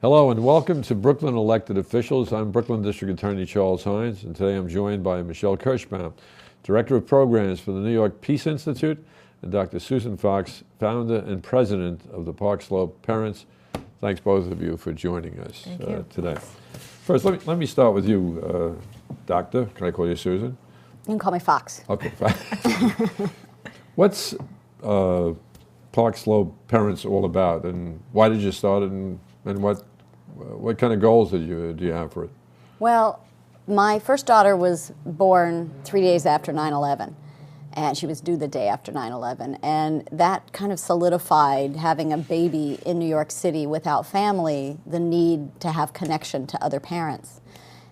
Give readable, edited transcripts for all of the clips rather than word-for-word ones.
Hello and welcome to Brooklyn Elected Officials. I'm Brooklyn District Attorney Charles Hynes, and today I'm joined by Michele Kircshbaum, Director of Programs for the New York Peace Institute, and Dr. Susan Fox, Founder and President of the Park Slope Parents. Thanks both of you for joining us today. First, let me start with you, Doctor. Can I call you Susan? You can call me Fox. Okay, fine. What's Park Slope Parents all about, and why did you start it, and what kind of goals do you have for it? Well, my first daughter was born 3 days after 9/11, and she was due the day after 9/11, and that kind of solidified, having a baby in New York City without family, the need to have connection to other parents.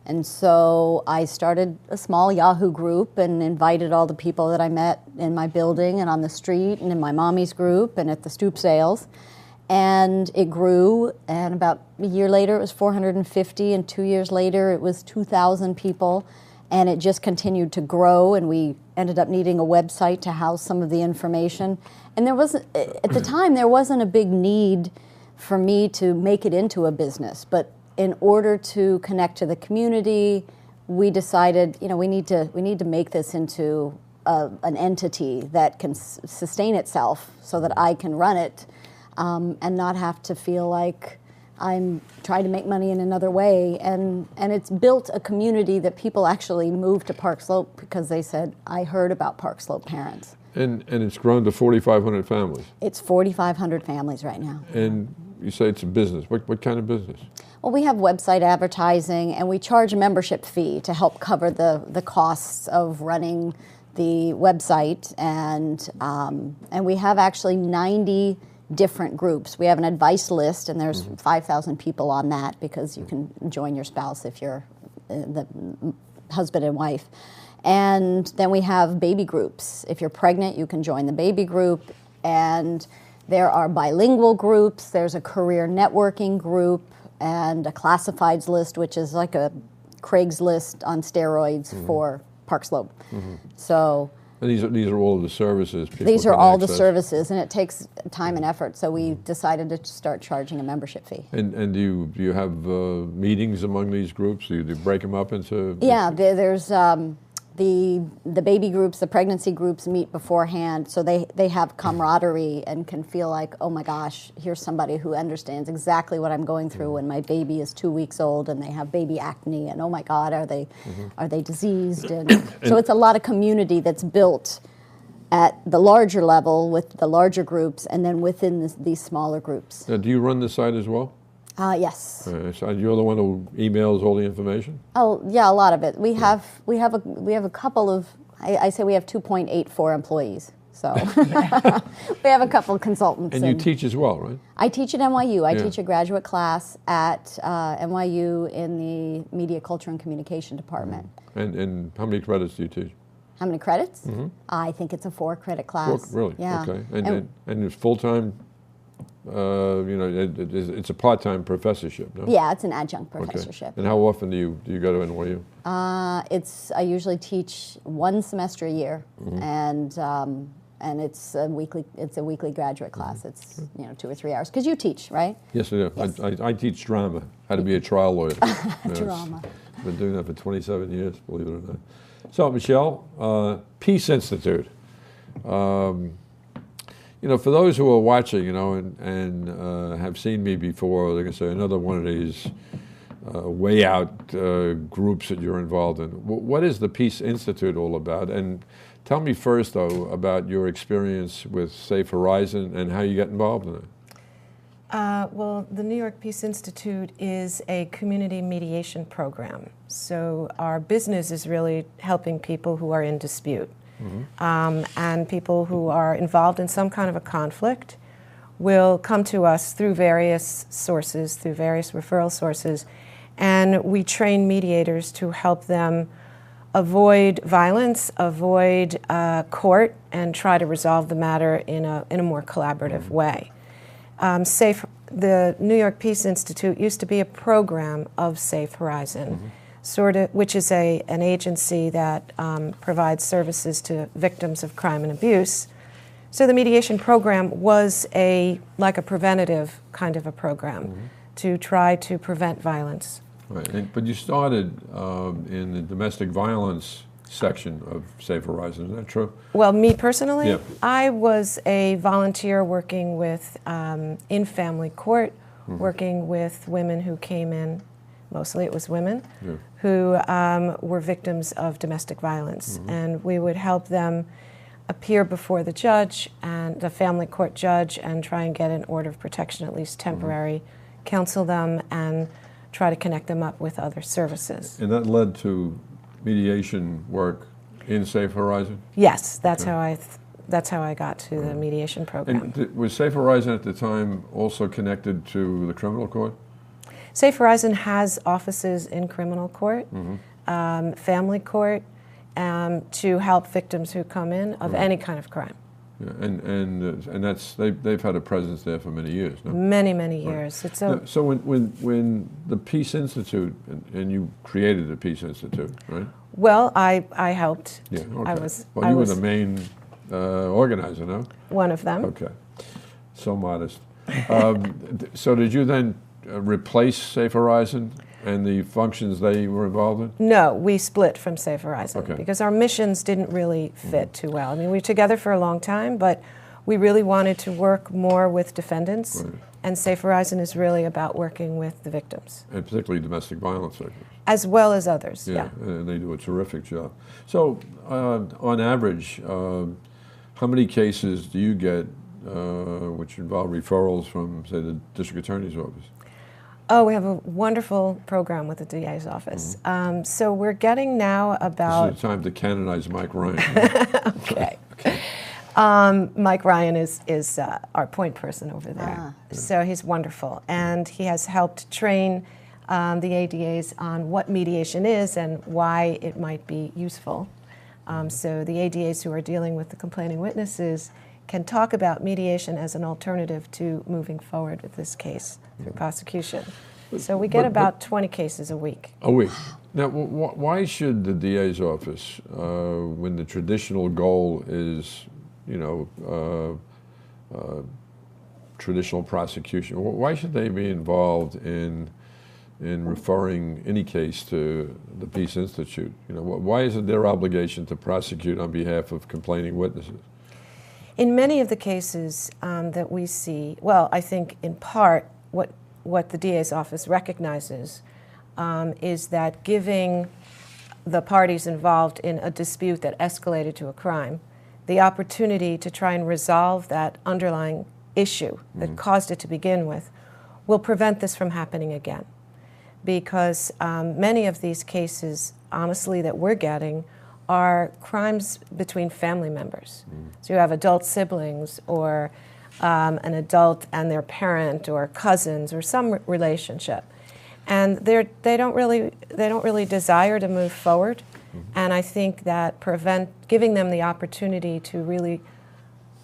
And so I started a small Yahoo group and invited all the people that I met in my building and on the street and in my mommy's group and at the stoop sales. And it grew, and about a year later it was 450, and 2 years later it was 2,000 people, and it just continued to grow, and we ended up needing a website to house some of the information. And there wasn't, at the time, there wasn't a big need for me to make it into a business, but in order to connect to the community, we decided, you know, we need to make this into an entity that can sustain itself so that I can run it. And not have to feel like I'm trying to make money in another way. And it's built a community that people actually moved to Park Slope because they said, I heard about Park Slope Parents. And it's grown to 4,500 families. It's 4,500 families right now. And you say it's a business. What kind of business? Well, we have website advertising, and we charge a membership fee to help cover the costs of running the website. And we have actually 90 different groups. We have an advice list, and there's 5,000 people on that because you can join your spouse if you're the husband and wife. And then we have baby groups. If you're pregnant, you can join the baby group. And there are bilingual groups. There's a career networking group and a classifieds list, which is like a Craigslist on steroids for Park Slope. So. And these are all of the services people These are can all access. the services, and it takes time and effort, so we decided to start charging a membership fee. And do you have meetings among these groups? Do you break them up into? Yeah, there's the baby groups, the pregnancy groups meet beforehand, so they have camaraderie and can feel like, oh my gosh, here's somebody who understands exactly what I'm going through when my baby is 2 weeks old and they have baby acne, and oh my God, are they diseased? And so it's a lot of community that's built at the larger level with the larger groups, and then within these smaller groups. Do you run the site as well? Yes. So you're the one who emails all the information? Oh yeah, a lot of it. We have a couple of. I say we have 2.84 employees. So we have a couple of consultants. And you teach as well, right? I teach at NYU. I teach a graduate class at NYU in the Media, Culture, and Communication department. And how many credits do you teach? How many credits? I think it's a 4-credit class. Really? Yeah. Okay. And it's full-time. It's a part-time professorship, no? Yeah, it's an adjunct professorship. Okay. And how often do you go to NYU? I usually teach one semester a year, and it's a weekly graduate class. It's 2 or 3 hours because you teach, right? Yes, I do. Yes. I teach drama. How to be a trial lawyer. Drama. I've been doing that for 27 years, believe it or not. So, Michele, Peace Institute. For those who are watching, and have seen me before, like I say, another one of these way out groups that you're involved in. What is the Peace Institute all about? And tell me first, though, about your experience with Safe Horizon and how you get involved in it. Well, the New York Peace Institute is a community mediation program. So our business is really helping people who are in dispute. And people who are involved in some kind of a conflict will come to us through various sources, through various referral sources, and we train mediators to help them avoid violence, avoid court, and try to resolve the matter in a more collaborative way. The New York Peace Institute used to be a program of Safe Horizon. Which is an agency that provides services to victims of crime and abuse. So the mediation program was like a preventative kind of a program to try to prevent violence. Right, but you started in the domestic violence section of Safe Horizon, is that true? Well, me personally, Yeah. I was a volunteer working with, in family court, working with women who came in, mostly it was women, who were victims of domestic violence. And we would help them appear before the judge and the family court judge and try and get an order of protection, at least temporary, counsel them, and try to connect them up with other services. And that led to mediation work in Safe Horizon? Yes, that's how I got to the mediation program. And was Safe Horizon at the time also connected to the criminal court? Safe Horizon has offices in criminal court, family court, to help victims who come in of any kind of crime. Yeah, and that's they've had a presence there for many years. No? Many years. It's so when the Peace Institute and you created the Peace Institute, right? Well, I helped. Yeah. Okay. I you were was the main organizer, no? one of them. Okay. So modest. So did you then replace Safe Horizon and the functions they were involved in? No, we split from Safe Horizon Okay. because our missions didn't really fit too well. I mean, we were together for a long time, but we really wanted to work more with defendants, and Safe Horizon is really about working with the victims. And particularly domestic violence victims. As well as others, yeah. And they do a terrific job. So, on average, how many cases do you get which involve referrals from, say, the district attorney's office? Oh, we have a wonderful program with the DA's office. So we're getting now about... This is the time to canonize Mike Ryan. Okay. Mike Ryan is our point person over there. So he's wonderful. And he has helped train the ADAs on what mediation is and why it might be useful. So the ADAs who are dealing with the complaining witnesses can talk about mediation as an alternative to moving forward with this case through prosecution. So we get about 20 cases a week. A week. Now, why should the DA's office, when the traditional goal is, traditional prosecution, why should they be involved in referring any case to the Peace Institute? Why is it their obligation to prosecute on behalf of complaining witnesses? In many of the cases that we see, well, I think in part what the DA's office recognizes is that giving the parties involved in a dispute that escalated to a crime the opportunity to try and resolve that underlying issue that caused it to begin with will prevent this from happening again. Because many of these cases, honestly, that we're getting are crimes between family members. So you have adult siblings or an adult and their parent or cousins or some relationship. And they don't really desire to move forward. And I think that giving them the opportunity to really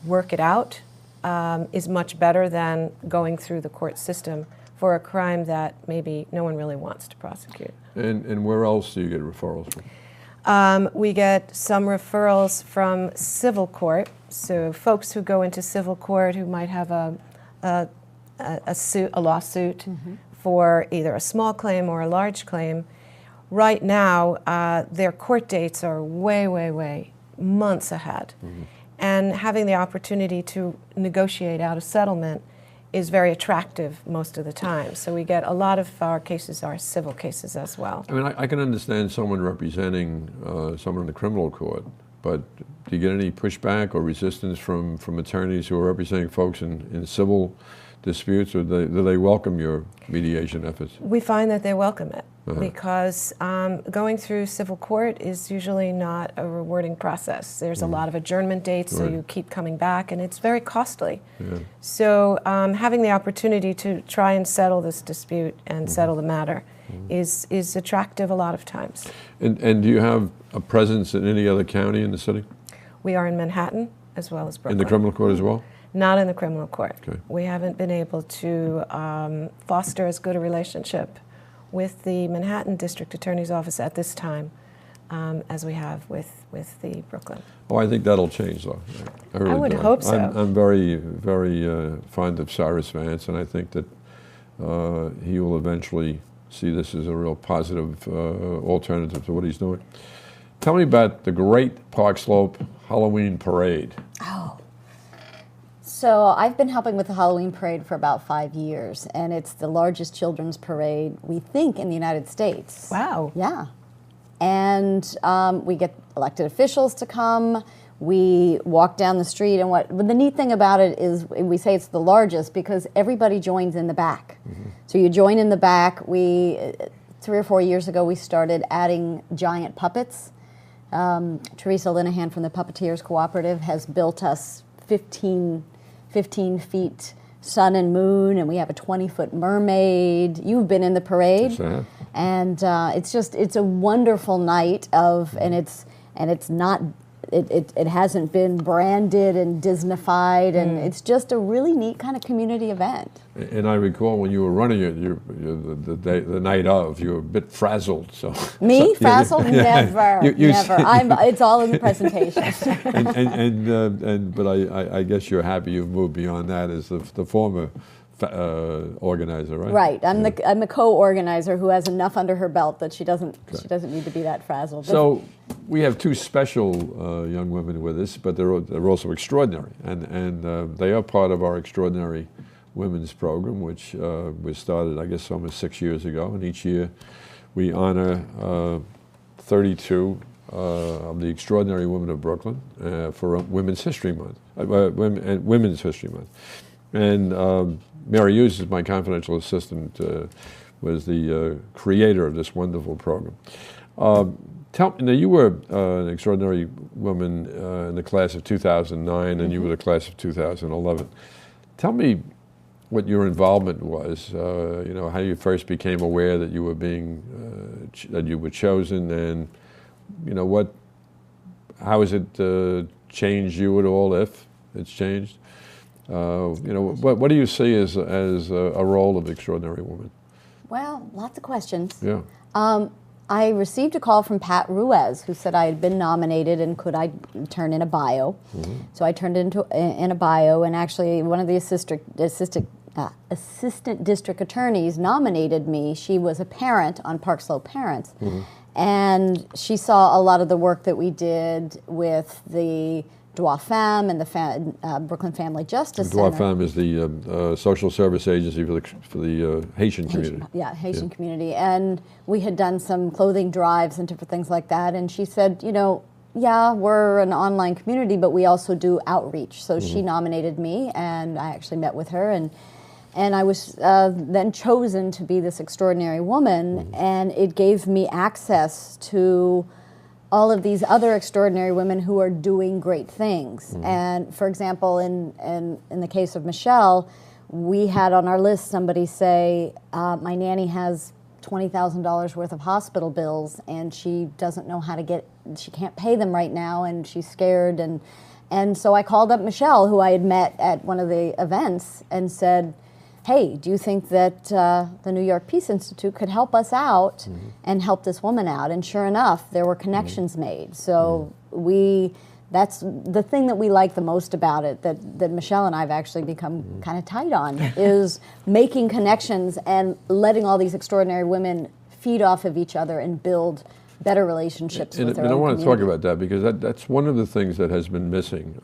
work it out is much better than going through the court system for a crime that maybe no one really wants to prosecute. And where else do you get referrals from? We get some referrals from civil court, so folks who go into civil court who might have a lawsuit for either a small claim or a large claim. Right now, their court dates are way months ahead. And having the opportunity to negotiate out a settlement is very attractive most of the time. So we get a lot of our cases are civil cases as well. I mean, I can understand someone representing someone in the criminal court, but do you get any pushback or resistance from attorneys who are representing folks in civil disputes, or do they welcome your mediation efforts? We find that they welcome it because going through civil court is usually not a rewarding process. There's a lot of adjournment dates, so you keep coming back, and it's very costly. So having the opportunity to try and settle this dispute and settle the matter is attractive a lot of times. And do you have a presence in any other county in the city? We are in Manhattan as well as Brooklyn. In the criminal court as well? Not in the criminal court. Okay. We haven't been able to foster as good a relationship with the Manhattan District Attorney's Office at this time as we have with the Brooklyn. Oh, I think that'll change, though. I really would do. hope so. I'm very, very fond of Cyrus Vance, and I think that he will eventually see this as a real positive alternative to what he's doing. Tell me about the Great Park Slope Halloween Parade. Oh. So I've been helping with the Halloween parade for about 5 years, and it's the largest children's parade, we think, in the United States. Wow. Yeah. And we get elected officials to come. We walk down the street, and but the neat thing about it is we say it's the largest because everybody joins in the back. Mm-hmm. So you join in the back. 3 or 4 years ago, we started adding giant puppets. Teresa Linehan from the Puppeteers Cooperative has built us 15 feet sun and moon, and we have a 20-foot mermaid. You've been in the parade. Yes, I have. And it's a wonderful night and it's not, it hasn't been branded and Disneyfied, and it's just a really neat kind of community event. And I recall when you were running it, the night of, you were a bit frazzled. So me frazzled? Never, never. It's all in the presentation. But I guess you're happy you've moved beyond that as the former organizer, right? Right. I'm the co-organizer who has enough under her belt that she doesn't need to be that frazzled. So we have two special young women with us, but they're also extraordinary, and they are part of our Extraordinary Women's Program, which was started, I guess, almost 6 years ago. And each year we honor 32 of the extraordinary women of Brooklyn for Women's History Month, Women's History Month, and Mary Hughes is my confidential assistant, was the creator of this wonderful program. Now, you were an extraordinary woman in the class of 2009, and you were the class of 2011. Tell me what your involvement was. How you first became aware that you were that you were chosen, and how has it changed you at all, if it's changed? What do you see as a role of extraordinary woman? Well, lots of questions. Yeah. I received a call from Pat Ruiz, who said I had been nominated and could I turn in a bio. Mm-hmm. So I turned in a bio, and actually one of the assistant district attorneys nominated me. She was a parent on Park Slope Parents. Mm-hmm. And she saw a lot of the work that we did with the Droit Femme and the Brooklyn Family Justice Center. Droit Femme is the social service agency for the Haitian community. Haitian community. And we had done some clothing drives and different things like that. And she said, we're an online community, but we also do outreach. So she nominated me, and I actually met with her. And I was then chosen to be this extraordinary woman, and it gave me access to all of these other extraordinary women who are doing great things. And for example, in the case of Michele, we had on our list somebody say, my nanny has $20,000 worth of hospital bills, and she doesn't know how to she can't pay them right now, and she's scared. And so I called up Michele, who I had met at one of the events, and said, hey, do you think that the New York Peace Institute could help us out and help this woman out? And sure enough, there were connections made. So that's the thing that we like the most about it, that Michele and I have actually become kind of tight on, is making connections and letting all these extraordinary women feed off of each other and build better relationships with their own I want community. to talk about that, because that's one of the things that has been missing.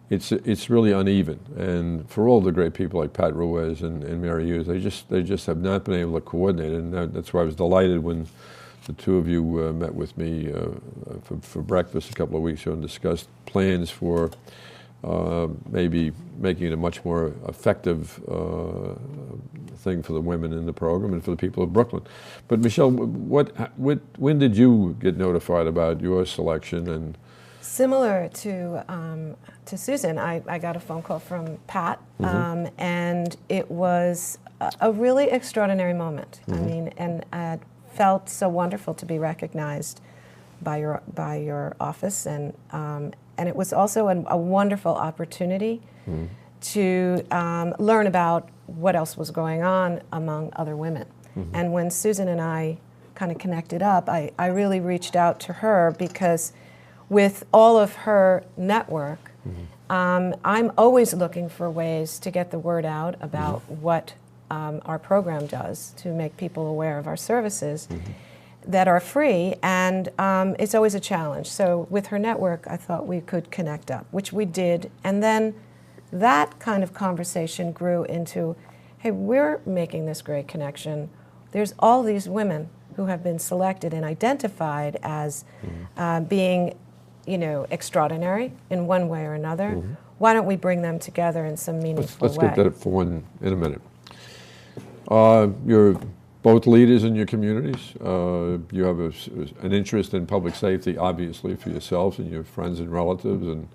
It's really uneven, and for all the great people like Pat Ruiz and Mary Hughes, they just have not been able to coordinate, and that's why I was delighted when the two of you met with me for breakfast a couple of weeks ago and discussed plans for maybe making it a much more effective thing for the women in the program and for the people of Brooklyn. But Michele, when did you get notified about your selection? And similar to Susan, I got a phone call from Pat, and it was a really extraordinary moment. I mean, and it felt so wonderful to be recognized by your office, and it was also a wonderful opportunity to learn about what else was going on among other women. And when Susan and I kind of connected up, I really reached out to her, because with all of her network, I'm always looking for ways to get the word out about what our program does to make people aware of our services that are free, and it's always a challenge. So with her network, I thought we could connect up, which we did, and then that kind of conversation grew into, hey, we're making this great connection. There's all these women who have been selected and identified as being, you know, extraordinary in one way or another. Why don't we bring them together in some meaningful way? Let's get that for one in a minute. You're both leaders in your communities. You have an interest in public safety, obviously, for yourselves and your friends and relatives and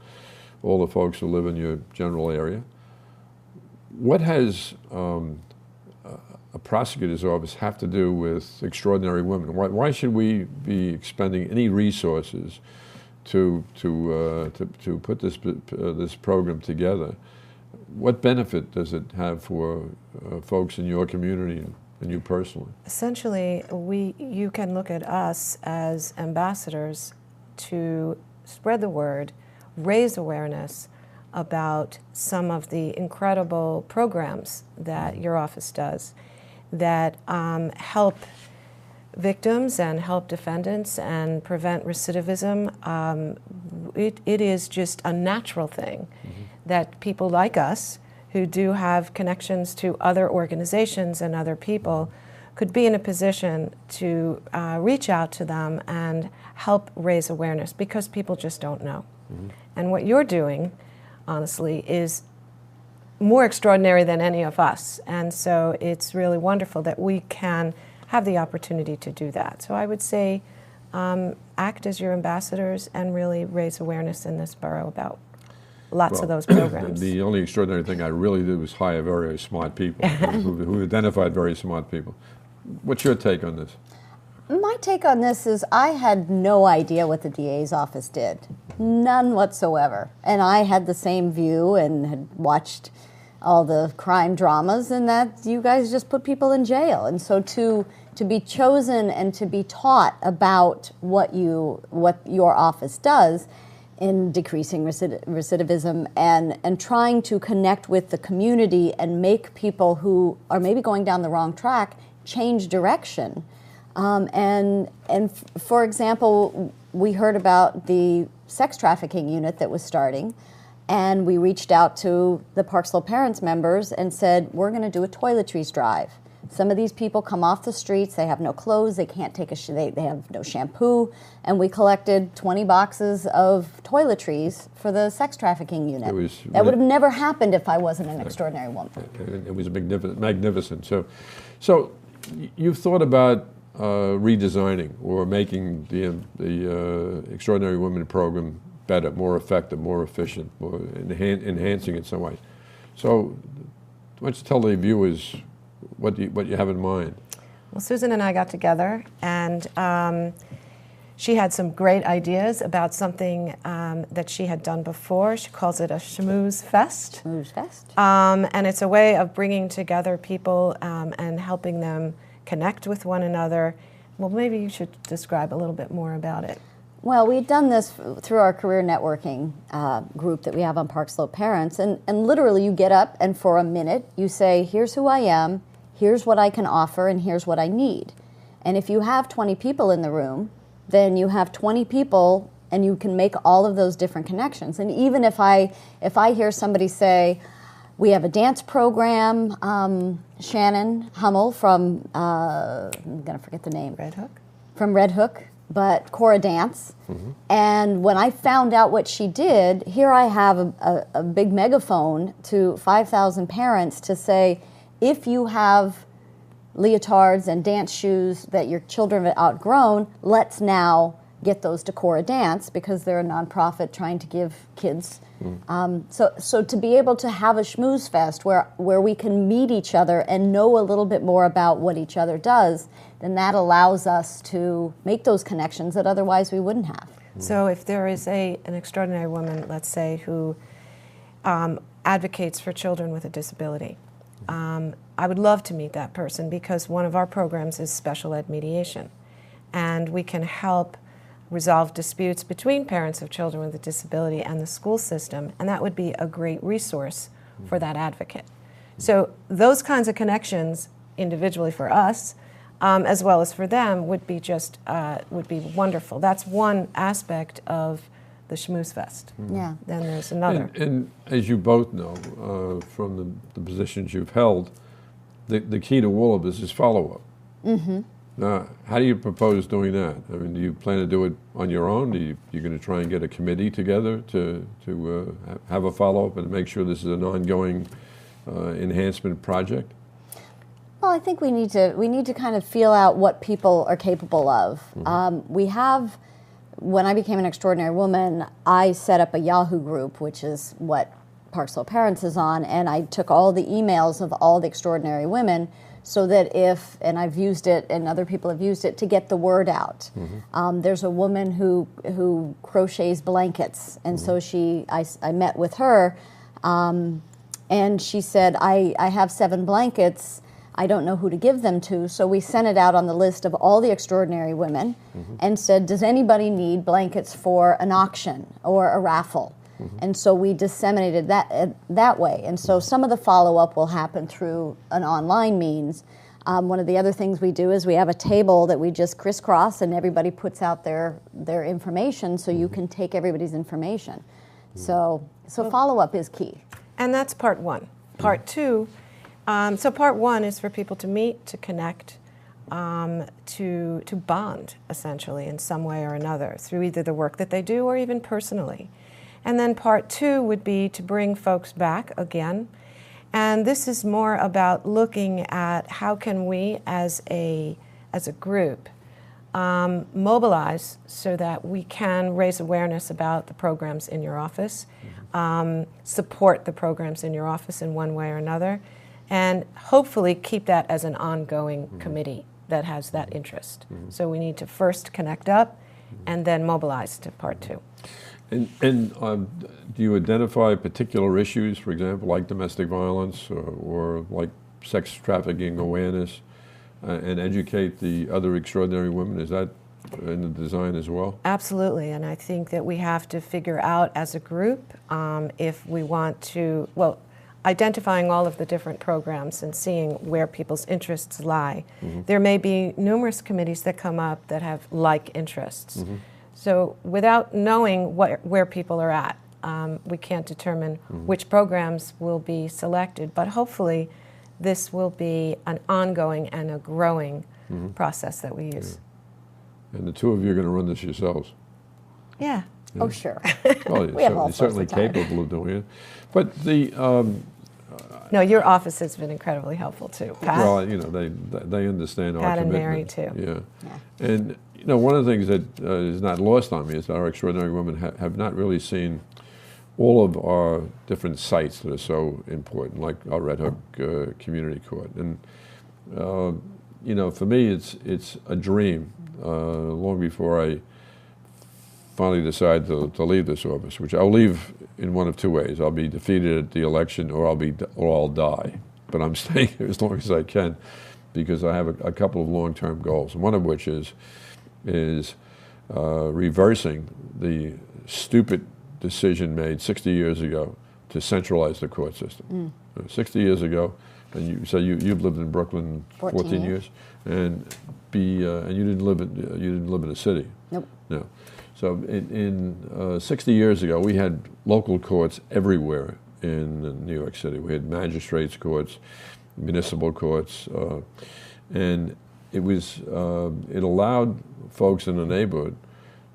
all the folks who live in your general area. What has a prosecutor's office have to do with extraordinary women? Why should we be expending any resources to put this program together? What benefit does it have for folks in your community and you personally? Essentially, you can look at us as ambassadors to spread the word, raise awareness about some of the incredible programs that your office does that help victims and help defendants and prevent recidivism. It is just a natural thing that people like us who do have connections to other organizations and other people could be in a position to reach out to them and help raise awareness, because people just don't know. And what you're doing, honestly, is more extraordinary than any of us. And so it's really wonderful that we can have the opportunity to do that. So I would say act as your ambassadors and really raise awareness in this borough about lots of those programs. The only extraordinary thing I really did was hire very smart people who identified very smart people. What's your take on this? My take on this is I had no idea what the DA's office did. None whatsoever. And I had the same view and had watched all the crime dramas, and that you guys just put people in jail. And so to be chosen and to be taught about what your office does in decreasing recidivism and trying to connect with the community and make people who are maybe going down the wrong track change direction. For example, we heard about the sex trafficking unit that was starting, and we reached out to the Park Slope Parents members and said, we're going to do a toiletries drive. Some of these people come off the streets, they have no clothes, they can't take they have no shampoo, and we collected 20 boxes of toiletries for the sex trafficking unit. That would have never happened if I wasn't an extraordinary woman. It was magnificent. So you've thought about redesigning or making the Extraordinary Women program better, more effective, more efficient, more enhancing it some way. So why don't you tell the viewers what you have in mind? Well, Susan and I got together, and she had some great ideas about something that she had done before. She calls it a schmooze fest. Schmooze fest. And it's a way of bringing together people and helping them connect with one another. Well, maybe you should describe a little bit more about it. Well, we've done this through our career networking group that we have on Park Slope Parents, and literally you get up and for a minute you say, here's who I am, here's what I can offer, and here's what I need. And if you have 20 people in the room, then you have 20 people and you can make all of those different connections. And even if I hear somebody say, we have a dance program, Shannon Hummel from, I'm going to forget the name. Red Hook? From Red Hook, but Cora Dance. And when I found out what she did, here I have a big megaphone to 5,000 parents to say, if you have leotards and dance shoes that your children have outgrown, let's now get those to Cora Dance, because they're a nonprofit trying to give kids. So to be able to have a schmooze fest where we can meet each other and know a little bit more about what each other does, then that allows us to make those connections that otherwise we wouldn't have. So if there is an extraordinary woman, let's say, who advocates for children with a disability, I would love to meet that person, because one of our programs is special ed mediation, and we can help resolve disputes between parents of children with a disability and the school system, and that would be a great resource for that advocate. So those kinds of connections individually for us, as well as for them, would be just would be wonderful. That's one aspect of the Schmooze Fest. Yeah. Then there's another. And as you both know from the positions you've held, the key to all of this is follow-up. How do you propose doing that? I mean, do you plan to do it on your own? You're going to try and get a committee together to have a follow-up and make sure this is an ongoing enhancement project? Well, I think we need to kind of feel out what people are capable of. We have, when I became an extraordinary woman, I set up a Yahoo group, which is what Parksville Parents is on, and I took all the emails of all the extraordinary women so that and I've used it and other people have used it to get the word out. There's a woman who crochets blankets, and so I met with her, and she said, I have 7 blankets, I don't know who to give them to, so we sent it out on the list of all the extraordinary women and said, does anybody need blankets for an auction or a raffle? And so we disseminated that way. And so some of the follow-up will happen through an online means. One of the other things we do is we have a table that we just crisscross and everybody puts out their information so you can take everybody's information. So follow-up is key. And that's part one. Part two, so part one is for people to meet, to connect, to bond, essentially, in some way or another, through either the work that they do or even personally. And then part two would be to bring folks back again. And this is more about looking at how can we, as a group, mobilize so that we can raise awareness about the programs in your office, support the programs in your office in one way or another, and hopefully keep that as an ongoing committee that has that interest. So we need to first connect up and then mobilize to part two. And do you identify particular issues, for example, like domestic violence or like sex trafficking awareness, and educate the other extraordinary women? Is that in the design as well? Absolutely, and I think that we have to figure out as a group if we want to, well, identifying all of the different programs and seeing where people's interests lie. There may be numerous committees that come up that have like interests. So without knowing where people are at, we can't determine which programs will be selected, but hopefully this will be an ongoing and a growing process that we use. And the two of you are going to run this yourselves? Yeah. Oh, sure. Well, you're certainly capable of doing it. But no, your office has been incredibly helpful too, Pat. Well, you know, they understand our commitment. Pat and Mary too. Yeah. And you know, one of the things that is not lost on me is that our extraordinary women have not really seen all of our different sites that are so important, like our Red Hook Community Court. And you know, for me, it's a dream. Long before I finally decide to leave this office, which I'll leave in one of two ways: I'll be defeated at the election, or I'll die. But I'm staying here as long as I can, because I have a couple of long-term goals. One of which is reversing the stupid decision made 60 years ago to centralize the court system. 60 years ago, and you've lived in Brooklyn 14 years, and you didn't live in a city. Nope. No. So in 60 years ago, we had local courts everywhere in New York City. We had magistrates' courts, municipal courts, and it allowed folks in the neighborhood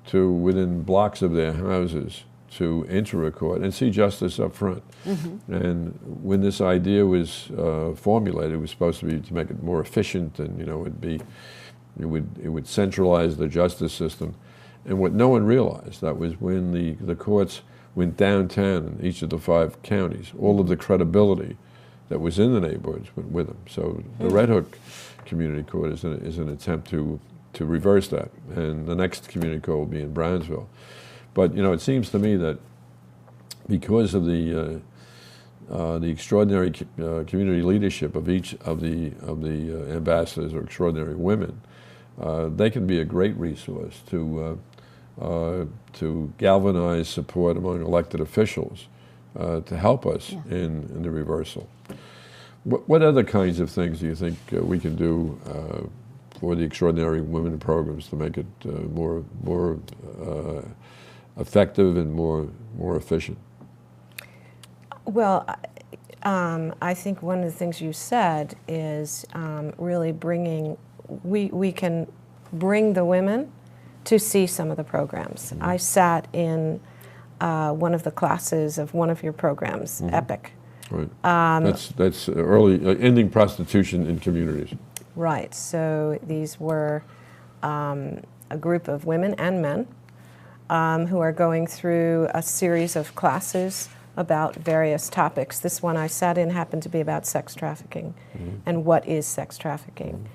to, within blocks of their houses, to enter a court and see justice up front. And when this idea was formulated, it was supposed to be to make it more efficient, and it would centralize the justice system. And what no one realized, that was when the courts went downtown in each of the 5 counties, all of the credibility that was in the neighborhoods went with them. So the Red Hook Community Court is an attempt to reverse that, and the next community court will be in Brownsville. But it seems to me that because of the extraordinary community leadership of each of the ambassadors or extraordinary women, they can be a great resource to galvanize support among elected officials to help us in the reversal. What other kinds of things do you think we can do for the Extraordinary Women programs to make it more effective and more efficient? Well, I think one of the things you said is really we can bring the women to see some of the programs. I sat in one of the classes of one of your programs, EPIC. Right. That's early ending prostitution in communities. Right. So these were a group of women and men who are going through a series of classes about various topics. This one I sat in happened to be about sex trafficking and what is sex trafficking.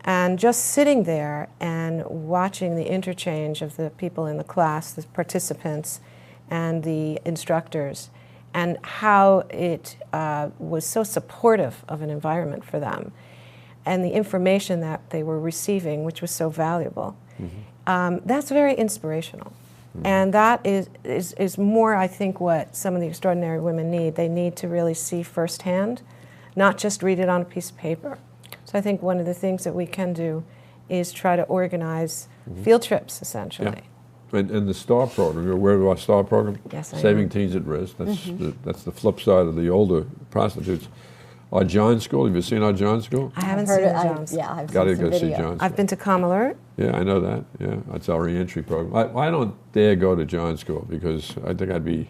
And just sitting there and watching the interchange of the people in the class, the participants and the instructors, and how it was so supportive of an environment for them, and the information that they were receiving, which was so valuable. That's very inspirational. And that is more, I think, what some of the extraordinary women need. They need to really see firsthand, not just read it on a piece of paper. So I think one of the things that we can do is try to organize field trips, essentially. Yeah. And the STAR program, you're aware of our STAR program? Yes, I am. Saving Teens at Risk. That's the flip side of the older prostitutes. Our John School, have you seen our John School? I haven't seen John's. Yeah, I've Got to seen some go see video. John School. I've been to Calm Alert. Yeah, I know that. Yeah, that's our reentry program. I don't dare go to John School because I think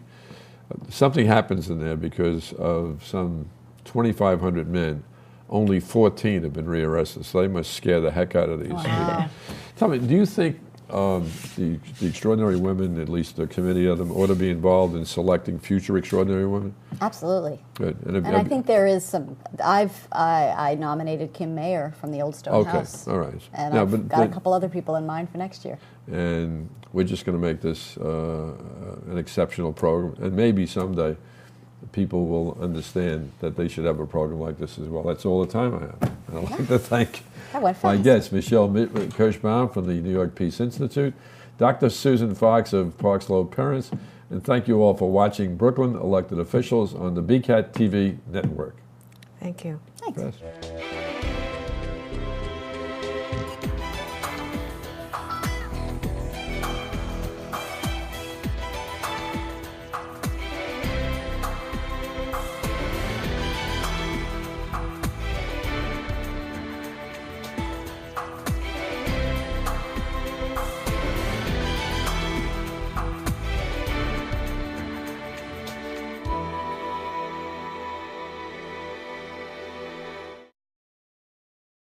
something happens in there because of some 2,500 men. Only 14 have been rearrested, so they must scare the heck out of these people. Tell me, do you think the Extraordinary Women, at least a committee of them, ought to be involved in selecting future Extraordinary Women? Absolutely. Good. And I think there is some. I nominated Kim Mayer from the Old Stone House. All right. And I've got a couple other people in mind for next year. And we're just going to make this an exceptional program, and maybe someday people will understand that they should have a program like this as well. That's all the time I have. And I'd like to thank my guest, Michele Kircshbaum from the New York Peace Institute, Dr. Susan Fox of Park Slope Parents, and thank you all for watching Brooklyn Elected Officials on the BCAT TV network. Thank you. Thanks. Yes.